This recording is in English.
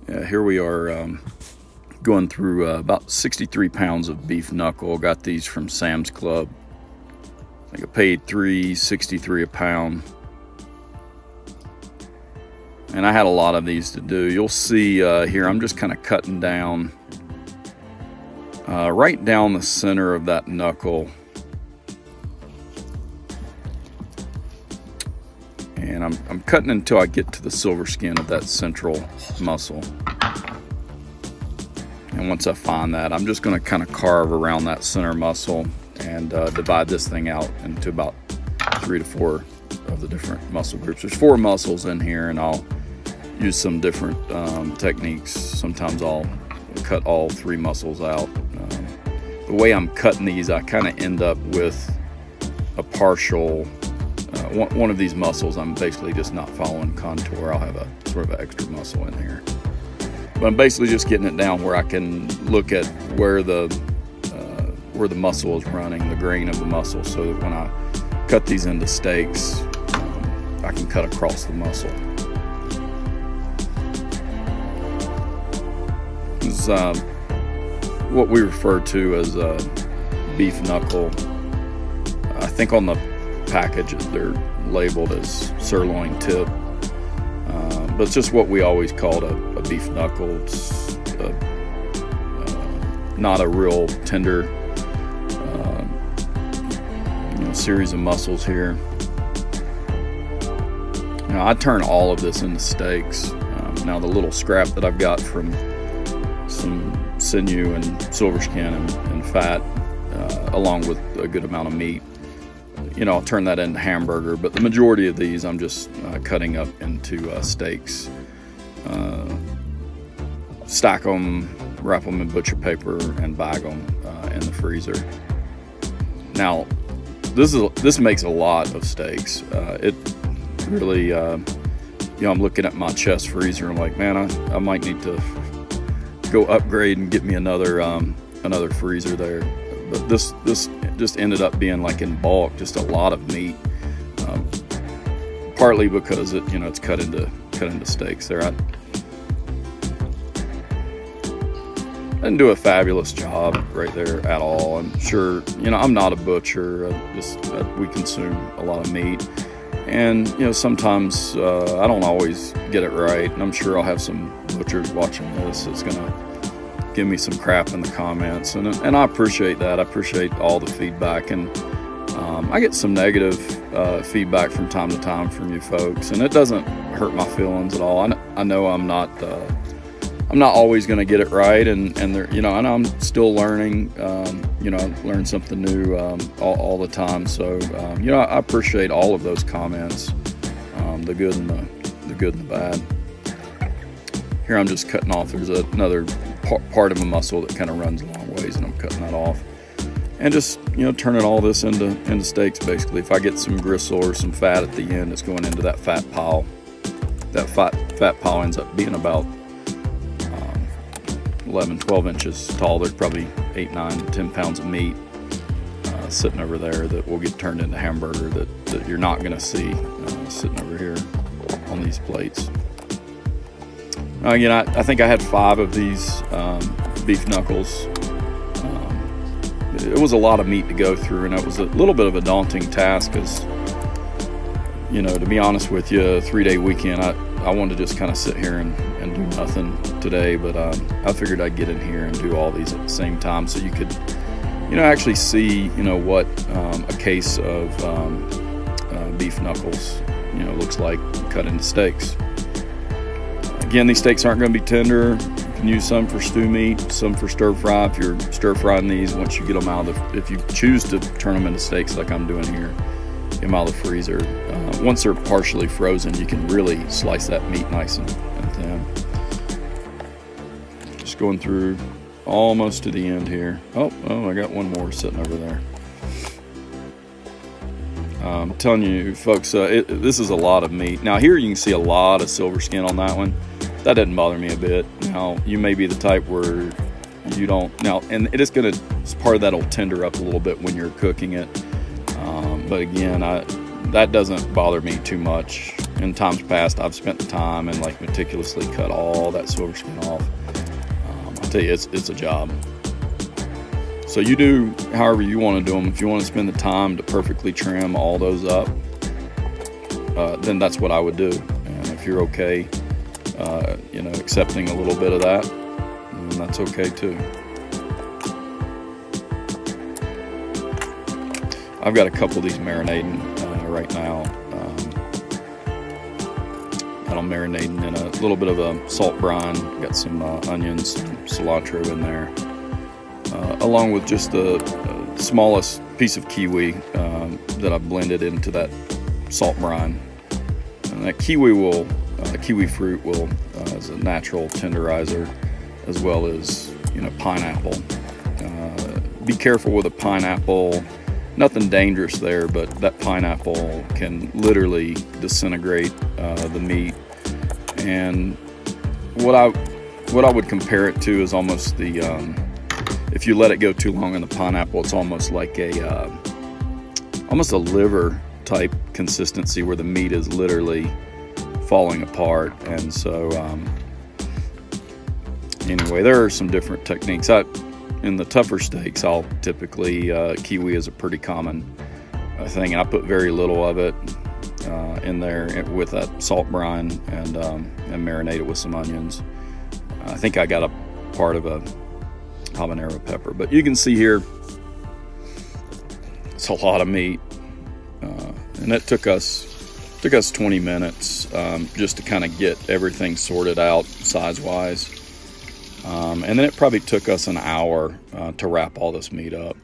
Here we are going through about 63 pounds of beef knuckle. Got these from Sam's Club. I think I paid $3.63 a pound. And I had a lot of these to do. You'll see here, I'm just kind of cutting down right down the center of that knuckle. And I'm cutting until I get to the silver skin of that central muscle. And once I find that, I'm just going to kind of carve around that center muscle and divide this thing out into about 3 to 4 of the different muscle groups. There's 4 muscles in here, and I'll use some different techniques. Sometimes I'll cut all 3 muscles out. The way I'm cutting these, I kind of end up with a partial one of these muscles. I'm basically just not following contour. I'll have a sort of an extra muscle in here, but I'm basically just getting it down where I can look at where the muscle is running, the grain of the muscle, so that when I cut these into steaks, I can cut across the muscle. This is what we refer to as beef knuckle. I think on the package they're labeled as sirloin tip, but it's just what we always called a beef knuckle. It's not a real tender series of muscles here. Now I turn all of this into steaks. Now the little scrap that I've got from some sinew and silver skin and fat, along with a good amount of meat, I'll turn that into hamburger, but the majority of these I'm just cutting up into steaks. Stack them, wrap them in butcher paper, and bag them in the freezer. Now, this makes a lot of steaks. It really, I'm looking at my chest freezer. I'm like, man, I might need to go upgrade and get me another freezer there. But this just ended up being, like, in bulk, just a lot of meat. Partly because it's cut into steaks there. I didn't do a fabulous job right there at all. I'm sure, I'm not a butcher. We consume a lot of meat, and sometimes I don't always get it right. And I'm sure I'll have some butchers watching this that's gonna give me some crap in the comments, and I appreciate that. I appreciate all the feedback, and I get some negative feedback from time to time from you folks, and it doesn't hurt my feelings at all. I know I'm not always going to get it right, and and I'm still learning. Learn something new all the time. So I appreciate all of those comments, the good and the bad. Here I'm just cutting off. There's another part of a muscle that kind of runs a long ways, and I'm cutting that off, and just turning all this into steaks. Basically, if I get some gristle or some fat at the end, it's going into that fat pile. That fat pile ends up being about 11-12 inches tall. There's probably 8, 9, 10 pounds of meat sitting over there that will get turned into hamburger that you're not going to see sitting over here on these plates. Again, I think I had 5 of these beef knuckles. It was a lot of meat to go through, and it was a little bit of a daunting task because, to be honest with you, a 3-day weekend, I wanted to just kind of sit here and do nothing today, but I figured I'd get in here and do all these at the same time, so you could, actually see, what a case of beef knuckles, looks like cut into steaks. Again, these steaks aren't going to be tender. You can use some for stew meat, some for stir fry. If you're stir frying these, once you get them out if you choose to turn them into steaks like I'm doing here, get them out of the freezer. Once they're partially frozen, you can really slice that meat nice and thin. Just going through almost to the end here. Oh, I got one more sitting over there. I'm telling you, folks, this is a lot of meat. Now here you can see a lot of silver skin on that one. That doesn't bother me a bit. Now you may be the type where you don't. Now, and it's part of that'll tender up a little bit when you're cooking it. But again, that doesn't bother me too much. in times past, I've spent the time and like meticulously cut all that silver skin off. I'll tell you, it's a job. So you do however you want to do them. If you want to spend the time to perfectly trim all those up, then that's what I would do. And if you're okay, you know, accepting a little bit of that, then that's okay too. I've got a couple of these marinating right now. And I'm marinating in a little bit of a salt brine. Got some onions, some cilantro in there, along with just the smallest piece of kiwi that I blended into that salt brine. And that kiwi will, kiwi fruit will, is a natural tenderizer, as well as, you know, pineapple. Be careful with a pineapple. Nothing dangerous there, but that pineapple can literally disintegrate the meat. And what I would compare it to is almost the if you let it go too long in the pineapple, it's almost like almost a liver type consistency where the meat is literally falling apart. And so anyway, there are some different techniques. In the tougher steaks, I'll typically, kiwi is a pretty common thing, and I put very little of it in there with that salt brine and marinate it with some onions. I think I got a part of a habanero pepper, but you can see here, it's a lot of meat, and it took us 20 minutes just to kind of get everything sorted out size-wise. And then it probably took us an hour to wrap all this meat up.